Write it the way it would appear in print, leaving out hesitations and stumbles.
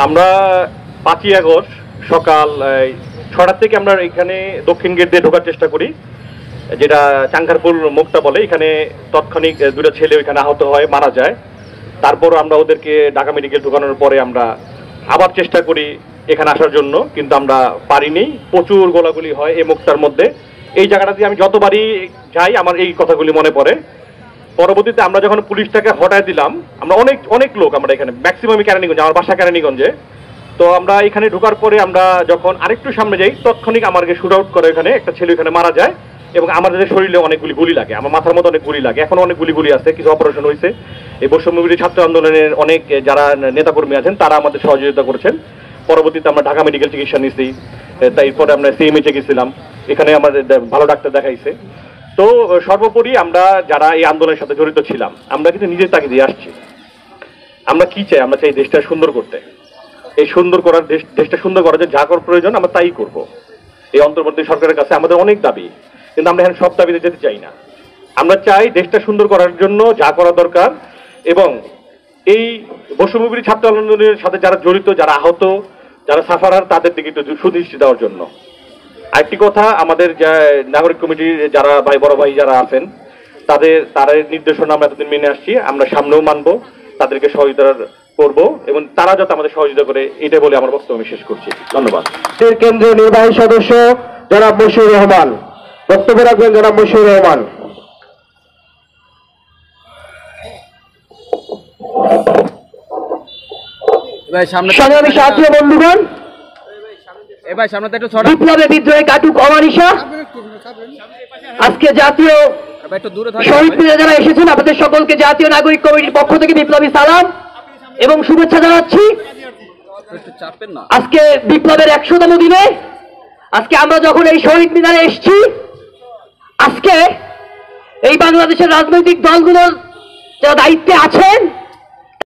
আমরা 5ই আগস্ট সকাল 6টা থেকে আমরা এখানে দক্ষিণ গেট দিয়ে ঢোকার চেষ্টা করি, যেটা চাঙ্গারপুল মুক্তা বলে। এখানে তৎক্ষণিক দুটো ছেলে ওইখানে আহত হয়, মারা যায়। তারপর আমরা ওদেরকে ঢাকা মেডিকেল ঢোকানোর পরে আমরা আবার চেষ্টা করি এখানে আসার জন্য, কিন্তু আমরা পারিনি। প্রচুর গোলাগুলি হয় এই মুক্তার মধ্যে। এই জায়গাটা দিয়ে আমি যতবারই যাই আমার এই কথাগুলি মনে পড়ে। পরবর্তীতে আমরা যখন পুলিশটাকে হটায় দিলাম, আমরা অনেক লোক, আমরা এখানে ম্যাক্সিমামই কেরানীগঞ্জ, আমার বাসা কেরানীগঞ্জে। তো আমরা এখানে ঢোকার পরে আমরা যখন আরেকটু সামনে যাই, তৎক্ষণিক আমাকে শুট আউট করে এখানে একটা ছেলে এখানে মারা যায়, এবং আমাদের শরীরে অনেকগুলি গুলি লাগে, আমার মাথার মধ্যে অনেক গুলি লাগে, এখনো অনেক গুলি আছে। কিছু অপারেশন হয়েছে। এই বৈষম্যবিরোধী ছাত্র আন্দোলনের অনেক যারা নেতাকর্মী আছেন তারা আমাদের সহযোগিতা করেছেন। পরবর্তীতে আমরা ঢাকা মেডিকেল চিকিৎসা নিয়েছি, তারপরে আমরা সিএমএইচে গেছিলাম, এখানে আমাদের ভালো ডাক্তার দেখাইছে। তো সর্বোপরি আমরা যারা এই আন্দোলনের সাথে জড়িত ছিলাম, আমরা কিন্তু নিজের তাকে দিয়ে আসছি। আমরা কি চাই? আমরা চাই দেশটা সুন্দর করতে। এই সুন্দর করার দেশটা সুন্দর করার যা করার প্রয়োজন আমরা তাই করব। এই অন্তর্বর্তী সরকারের কাছে আমাদের অনেক দাবি, কিন্তু আমরা এখানে সব দাবিতে যেতে চাই না। আমরা চাই দেশটা সুন্দর করার জন্য যা করা দরকার, এবং এই বৈষম্যবিরোধী ছাত্র আন্দোলনের সাথে যারা জড়িত, যারা আহত, যারা সাফারার, তাদের দিকে একটু সুদৃষ্টি দেওয়ার জন্য। আরেকটি কথা, আমাদের নাগরিক কমিটির যারা বড় ভাই যারা আছেন, তাদের নির্দেশনা আমরা এতদিন মেনে আসছি, আমরা সামনেও মানব, তাদেরকে সহযোগিতা করব, এবং তারা যাতে আমাদের সহযোগিতা করে, এটা বলে আমার বক্তব্য আমি শেষ করছি। ধন্যবাদ। কেন্দ্রীয় নির্বাহী সদস্য জনাব মশিউর রহমান বক্তব্য রাখবেন। জনাব মশিউর রহমান। সংগ্রামী সাথী বন্ধুগণ, বিপ্লবে বিদ্রোহে কাটুক অমানিসা। আজকে জাতীয় শহীদ মিনারে যারা এসেছেন, আপনাদের সকলকে জাতীয় নাগরিক কমিটির পক্ষ থেকে বিপ্লবী সালাম এবং শুভেচ্ছা জানাচ্ছি। আজকে বিপ্লবের 100তম দিনে আজকে আমরা যখন এই শহীদ মিনারে এসেছি, আজকে এই বাংলাদেশের রাজনৈতিক দলগুলোর যারা দায়িত্বে আছেন